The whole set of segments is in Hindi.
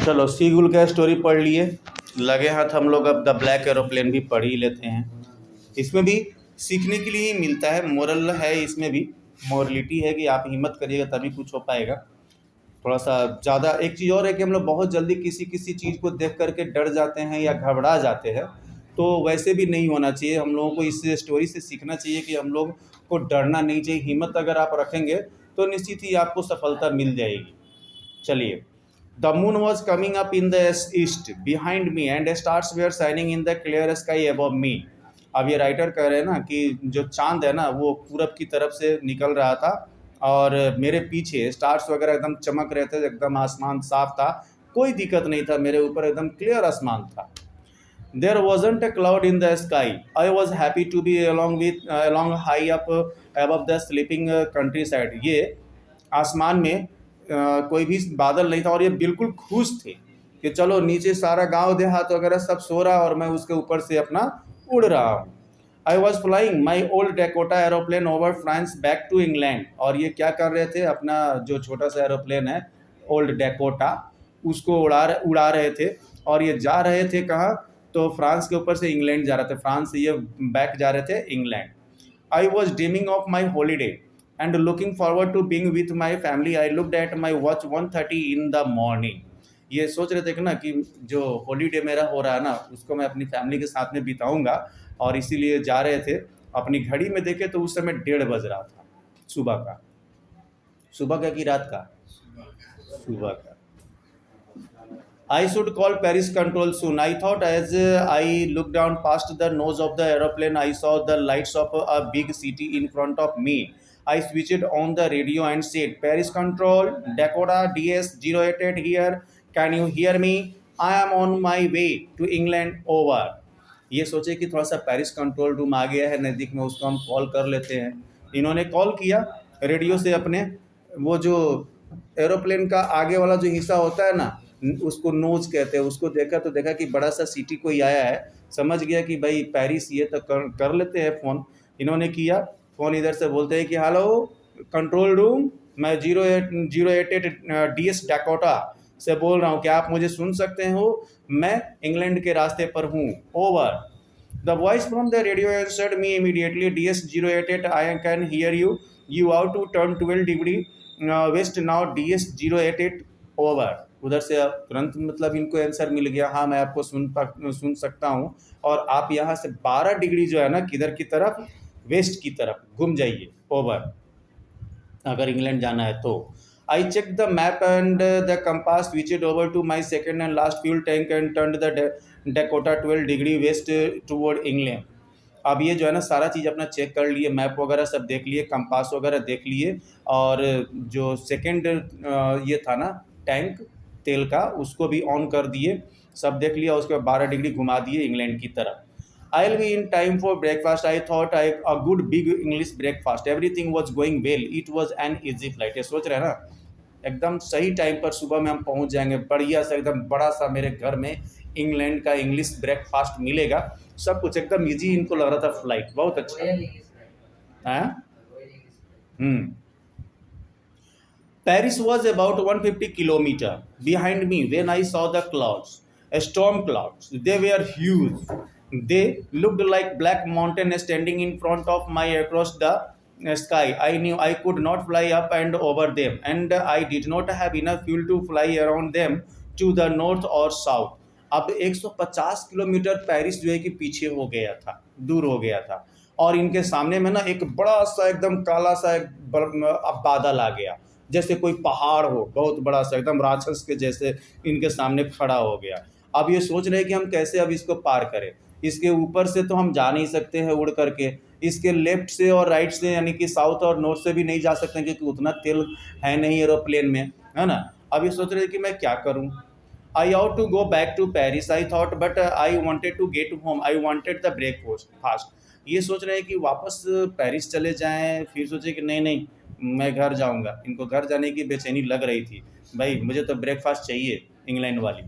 चलो सीगुल का स्टोरी पढ़ लिए, लगे हाथ हम लोग अब द ब्लैक एरोप्लेन भी पढ़ ही लेते हैं। इसमें भी सीखने के लिए ही मिलता है, मोरल है इसमें भी, मोरलिटी है कि आप हिम्मत करिएगा तभी कुछ हो पाएगा। थोड़ा सा ज़्यादा एक चीज़ और है कि हम लोग बहुत जल्दी किसी किसी चीज़ को देख करके डर जाते हैं या घबरा जाते हैं, तो वैसे भी नहीं होना चाहिए। हम लोगों को इस स्टोरी से सीखना चाहिए कि हम लोग को डरना नहीं चाहिए। हिम्मत अगर आप रखेंगे तो निश्चित ही आपको सफलता मिल जाएगी। चलिए, the moon was coming up in the east behind me and stars were shining in the clear sky above me. अब ये राइटर कह रहे हैं ना कि जो चांद है ना वो पूरब की तरफ से निकल रहा था और मेरे पीछे स्टार्स वगैरह एकदम चमक रहे थे, एकदम आसमान साफ था, कोई दिक्कत नहीं था, मेरे ऊपर एकदम क्लियर आसमान था। There wasn't a cloud in the sky. I was happy to be along high up above the sleeping countryside. ये आसमान में कोई भी बादल नहीं था और ये बिल्कुल खुश थे कि चलो नीचे सारा गांव देहात वगैरह सब सो रहा और मैं उसके ऊपर से अपना उड़ रहा हूँ। I was flying my old Dakota aeroplane over France back to England. और ये क्या कर रहे थे, अपना जो छोटा सा एरोप्लेन है ओल्ड डेकोटा उसको उड़ा रहे थे और ये जा रहे थे कहाँ, तो फ्रांस के ऊपर से इंग्लैंड जा रहे थे, फ्रांस से ये बैक जा रहे थे England. I was dreaming of my holiday and looking forward to being with my family. I looked at my watch 1:30 in the morning. ये सोच रहे थे कि ना कि जो हॉलीडे मेरा हो रहा है ना उसको मैं अपनी फैमिली के साथ में बिताऊंगा, और इसीलिए जा रहे थे। अपनी घड़ी में देखे तो उस समय 1:30 बज रहा था सुबह का कि रात का, सुबह का। I should call Paris control soon. I thought as I looked down past the nose of the aeroplane, I saw the lights of a big city in front of me. I switched on the radio and said, Paris control, Dakota DS088 here. Can you hear me? I am on my way to England. Over. ये सोचे कि थोड़ा सा पेरिस कंट्रोल रूम आ गया है नज़दीक में, उसको हम कॉल कर लेते हैं। इन्होंने कॉल किया रेडियो से अपने, वो जो एरोप्लेन का आगे वाला जो हिस्सा होता है ना उसको नोज कहते हैं, उसको देखा तो देखा कि बड़ा सा सिटी कोई आया है, समझ गया कि भाई पेरिस ये तो कर लेते हैं फ़ोन। इन्होंने किया फ़ोन, इधर से बोलते हैं कि हेलो कंट्रोल रूम, मैं 088 DS डाकोटा से बोल रहा हूँ, क्या आप मुझे सुन सकते हो? मैं इंग्लैंड के रास्ते पर हूँ। Over. The voice from the radio answered me immediately, DS088 I can hear you, you ought to turn 12 degree west now, DS088 over. उधर से तुरंत मतलब इनको आंसर मिल गया, हाँ मैं आपको सुन सकता हूँ, और आप यहाँ से 12 डिग्री जो है ना किधर की तरफ, वेस्ट की तरफ घूम जाइए। ओवर। अगर इंग्लैंड जाना है तो। I check the map and the compass switched over to my second and last fuel tank and turn the Dakota 12 degree west toward England. अब ये जो है ना सारा चीज़ अपना चेक कर लिए, मैप वगैरह सब देख लिए, कंपास वगैरह देख लिए, और जो सेकेंड ये था ना टैंक तेल का उसको भी ऑन कर दिए, सब देख लिया, उसके बाद 12 डिग्री घुमा दिए इंग्लैंड की तरफ। I will be in time for breakfast. I thought a good big English breakfast, everything was going well, it was an easy flight. ये सोच रहे हैं ना एकदम सही टाइम पर सुबह में हम पहुंच जाएंगे, बढ़िया सा एकदम बड़ा सा मेरे घर में इंग्लैंड का इंग्लिश ब्रेकफास्ट मिलेगा, सब कुछ एकदम ईजी इनको लग रहा था, फ्लाइट बहुत अच्छा है। Paris was about 150 kilometers behind me when I saw the clouds, storm clouds. They were huge. They looked like black mountains standing in front of me across the sky. I knew I could not fly up and over them, and I did not have enough fuel to fly around them to the north or south. अब 150 किलोमीटर पेरिस जो है कि पीछे हो गया था, दूर हो गया था, और इनके सामने में ना एक बड़ा सा एकदम काला सा अब बादल आ गया, जैसे कोई पहाड़ हो बहुत बड़ा सा, एकदम राक्षस के जैसे इनके सामने खड़ा हो गया। अब ये सोच रहे हैं कि हम कैसे अब इसको पार करें, इसके ऊपर से तो हम जा नहीं सकते हैं उड़ करके, इसके लेफ्ट से और राइट से यानी कि साउथ और नॉर्थ से भी नहीं जा सकते हैं क्योंकि उतना तेल है नहीं एरोप्लेन में, है ना। अब ये सोच रहे हैं कि मैं क्या करूँ। I ought to go back to Paris I thought, but I wanted to get home, I wanted the breakfast fast. ये सोच रहे हैं कि वापस पेरिस चले जाएँ, फिर सोचे कि नहीं मैं घर जाऊंगा, इनको घर जाने की बेचैनी लग रही थी, भाई मुझे तो ब्रेकफास्ट चाहिए इंग्लैंड वाली।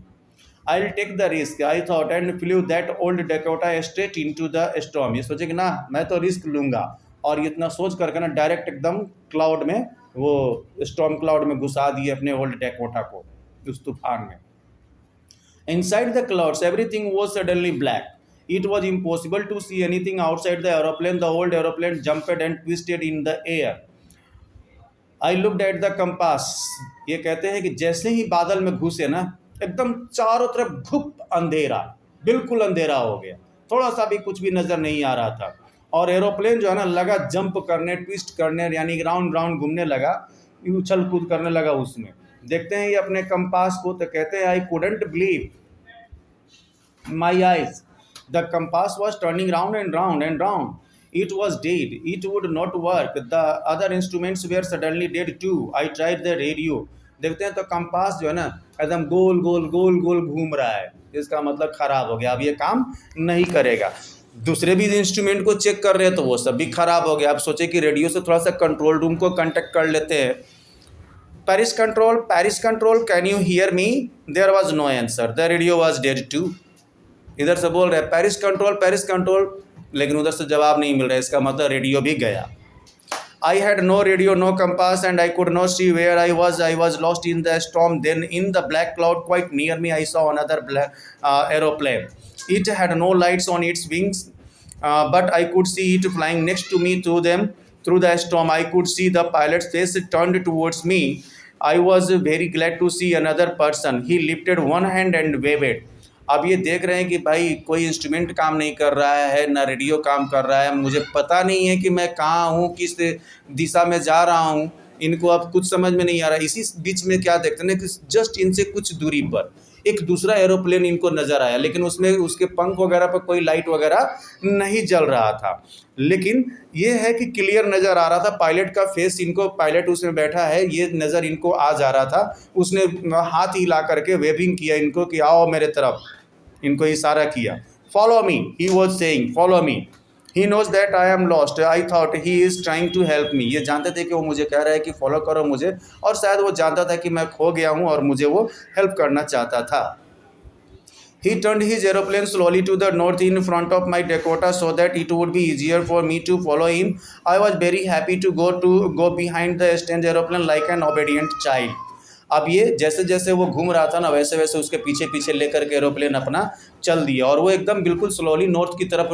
I will take the risk I thought and flew that old Dakota straight into the storm. ये सोचे कि ना मैं तो रिस्क लूंगा, और इतना सोच करके ना डायरेक्ट एकदम क्लाउड में, वो स्टॉर्म क्लाउड में घुसा दिए अपने ओल्ड डेकोटा को उस तूफान में। Inside the clouds, everything was suddenly black. It was impossible to see anything outside the aeroplane. The old aeroplane jumped and twisted in the air. I looked at the compass. ये कहते हैं कि जैसे ही बादल में घुसे ना, एकदम चारों तरफ घुप अंधेरा, बिल्कुल अंधेरा हो गया, थोड़ा सा भी कुछ भी नजर नहीं आ रहा था। और एरोप्लेन जो है ना लगा जंप करने, ट्विस्ट करने, यानी राउंड राउंड घूमने लगा, उछल कूद करने लगा उसमें। देखते हैं ये अपने कंपास को, तो कहते हैं I couldn't believe my eyes. The compass was turning round and round and round. It was dead. It would not work. The other instruments were suddenly dead too. I tried the radio. देखते हैं तो कंपास जो है ना एकदम गोल गोल गोल गोल घूम रहा है, इसका मतलब खराब हो गया, अब ये काम नहीं करेगा। दूसरे भी इंस्ट्रूमेंट को चेक कर रहे हैं तो वो सब भी खराब हो गया। अब सोचे कि रेडियो से थोड़ा सा कंट्रोल रूम को कांटेक्ट कर लेते हैं। Paris control, can you hear me? There was no answer. The radio was dead too. इधर से बोल रहे हैं पेरिस कंट्रोल, लेकिन उधर से जवाब नहीं मिल रहा है, इसका मतलब रेडियो भी गया। I had no radio, no compass, and I could not see where I was. I was lost in the storm. Then in the black cloud quite near me, I saw another aeroplane. It had no lights on its wings, but I could see it flying next to me through the storm. I could see the pilot's face turned towards me. I was very glad to see another person. He lifted one hand and waved. अब ये देख रहे हैं कि भाई कोई इंस्ट्रूमेंट काम नहीं कर रहा है, ना रेडियो काम कर रहा है, मुझे पता नहीं है कि मैं कहाँ हूँ, किस दिशा में जा रहा हूँ, इनको अब कुछ समझ में नहीं आ रहा। इसी बीच में क्या देखते हैं कि जस्ट इनसे कुछ दूरी पर एक दूसरा एरोप्लेन इनको नज़र आया, लेकिन उसमें उसके पंख वगैरह पर कोई लाइट वगैरह नहीं जल रहा था, लेकिन ये है कि क्लियर नज़र आ रहा था। पायलट का फेस, इनको पायलट उसमें बैठा है, ये नज़र इनको आ जा रहा था। उसने हाथ हिला करके वेविंग किया इनको कि आओ मेरे तरफ, इनको इशारा किया। Follow me, he was saying follow me. He knows that I am lost, I thought he is trying to help me. ये जानते थे कि वो मुझे कह रहा है कि फॉलो करो मुझे, और शायद वो जानता था कि मैं खो गया हूँ और मुझे वो हेल्प करना चाहता था। He turned his aeroplane slowly to the north in front of my Dakota so that it would be easier for me to follow him. I was very happy to go behind the strange aeroplane like an obedient child. अब ये जैसे जैसे वो घूम रहा था ना, वैसे वैसे उसके पीछे पीछे लेकर के एरोप्लेन अपना चल दिया, और वो एकदम बिल्कुल स्लोली नॉर्थ की तरफ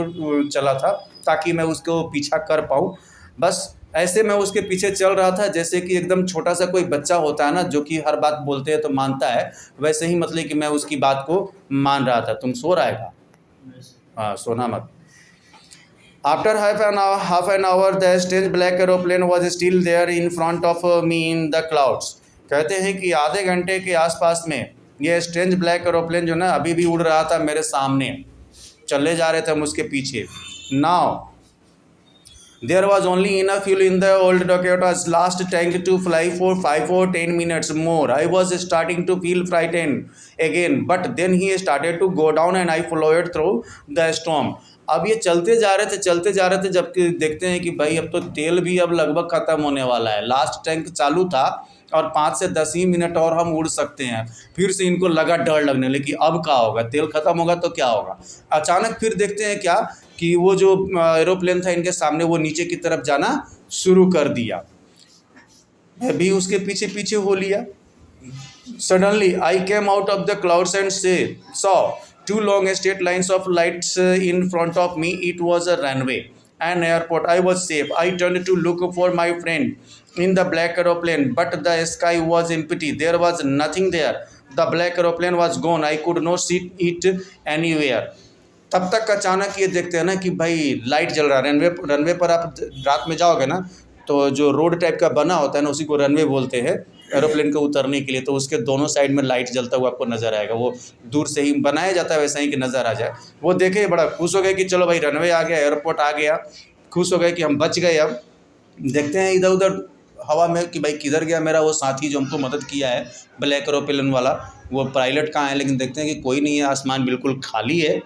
चला था ताकि मैं उसको पीछा कर पाऊँ। बस ऐसे मैं उसके पीछे चल रहा था जैसे कि एकदम छोटा सा कोई बच्चा होता है ना, जो कि हर बात बोलते हैं तो मानता है, वैसे ही मतलब कि मैं उसकी बात को मान रहा था। तुम सो रहा है का? हाँ, सोना मत। After half an hour, the strange black aeroplane was still there in front of me in the clouds. कहते हैं कि आधे घंटे के आसपास में ये स्ट्रेंज ब्लैक एरोप्लेन जो ना अभी भी उड़ रहा था मेरे सामने, चले जा रहे थे हम उसके पीछे। Now there was only enough fuel in the old Dakota's last tank to fly for 5 or 10 minutes more. I was starting to feel frightened again, but then he started to go down and I followed through the storm. अब ये चलते जा रहे थे जबकि देखते हैं कि भाई अब तो तेल भी अब लगभग ख़त्म होने वाला है। लास्ट टैंक चालू था और 5 से 10 ही मिनट और हम उड़ सकते हैं। फिर से इनको लगा डर लगने, लेकिन अब क्या होगा, तेल ख़त्म होगा तो क्या होगा। अचानक फिर देखते हैं क्या कि वो जो एरोप्लेन था इनके सामने, वो नीचे की तरफ जाना शुरू कर दिया। मैं भी उसके पीछे पीछे हो लिया। Suddenly I came out of the clouds and saw 2 long straight lines of lights in front of me. It was a runway, an airport. I was safe. I turned to look for my friend in the black aeroplane, but the sky was empty. There was nothing there. The black aeroplane was gone. I could not see it anywhere. तब तक अचानक ये देखते हैं ना कि भाई लाइट जल रहा है। रनवे पर आप रात में जाओगे ना तो जो रोड टाइप का बना होता है ना, उसी को रनवे बोलते हैं एरोप्लेन को उतरने के लिए। तो उसके दोनों साइड में लाइट जलता हुआ आपको नज़र आएगा। वो दूर से ही बनाया जाता है वैसा ही कि नज़र आ जाए। वो देखे बड़ा खुश हो गए कि चलो भाई रनवे आ गया, एयरपोर्ट आ गया। खुश हो गए कि हम बच गए। अब देखते हैं इधर उधर हवा में कि भाई किधर गया मेरा वो साथी जो हमको मदद किया है, ब्लैक एरोप्लेन वाला, वो पायलट कहाँ है। लेकिन देखते हैं कि कोई नहीं है, आसमान बिल्कुल खाली है।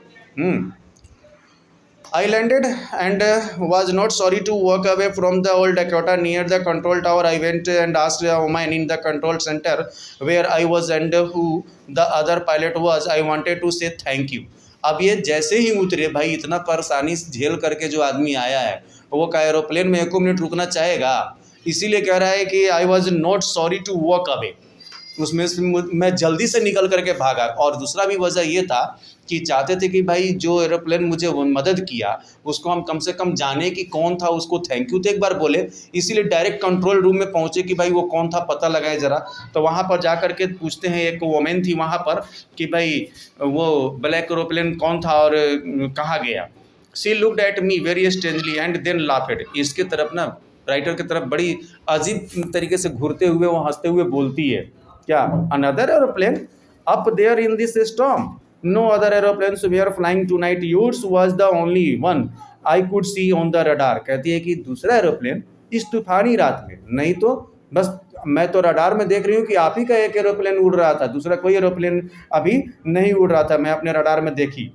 I landed and was not sorry to walk away from the old Dakota near the control tower. I went and asked a woman in the control center where I was and who the other pilot was. I wanted to say thank you. अब ये जैसे ही उतरे भाई, इतना परेशानी झेल करके जो आदमी आया है वो का एरोप्लेन में 1 मिनट रुकना चाहेगा, इसीलिए कह रहा है कि I was not sorry to walk away उसमें से मैं जल्दी से निकल करके भागा। और दूसरा भी वजह ये था कि चाहते थे कि भाई जो एरोप्लेन मुझे वो मदद किया उसको हम कम से कम जाने कि कौन था, उसको थैंक यू तो एक बार बोले, इसीलिए डायरेक्ट कंट्रोल रूम में पहुँचे कि भाई वो कौन था पता लगाए ज़रा। तो वहाँ पर जा कर के पूछते हैं, एक वोमेन थी वहाँ पर कि भाई वो ब्लैक एरोप्लेन कौन था और कहाँ गया। She looked at me very strangely and then laughed. इसके तरफ ना, राइटर की तरफ बड़ी अजीब तरीके से घूरते हुए वो हंसते हुए बोलती है, क्या, another aeroplane up there in this storm, no other aeroplanes were flying tonight, yours was the only one I could see on the radar. कहती है कि दूसरा एरोप्लेन इस तूफानी रात में, नहीं तो बस मैं तो रडार में देख रही हूँ कि आप ही का एक एरोप्लेन उड़ रहा था, दूसरा कोई एरोप्लेन अभी नहीं उड़ रहा था, मैं अपने रडार में देखी।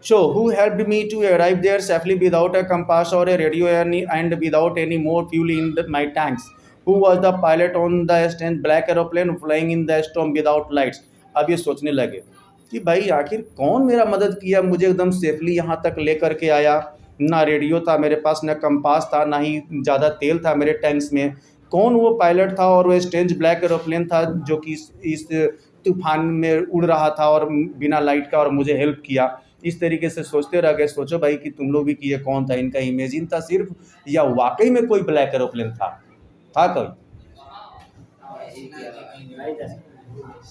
So, who helped me to arrive there safely without a compass or a radio and without any more fuel in my tanks? Who was the pilot on the strange black aeroplane flying in the storm without lights? अब ये सोचने लगे कि भाई आखिर कौन मेरा मदद किया, मुझे एकदम सेफली यहाँ तक लेकर के आया। ना रेडियो था मेरे पास, ना कंपास था, ना ही ज़्यादा तेल था मेरे टैंक्स में। कौन वो पायलट था और वो स्ट्रेंज ब्लैक एरोप्लेन था जो कि इस तूफान में उड़ रहा था और बिना लाइट का, और मुझे हेल्प किया। इस तरीके से सोचते रह गए। सोचो भाई कि तुम लोग भी कि ये कौन था, इनका इमेजिन था सिर्फ, या वाकई में कोई ब्लैक एरोप्लेन था कोई?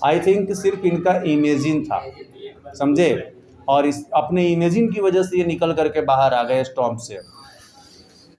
आई थिंक सिर्फ इनका इमेजिन था, समझे, और इस अपने इमेजिन की वजह से ये निकल करके बाहर आ गए स्टॉर्म से।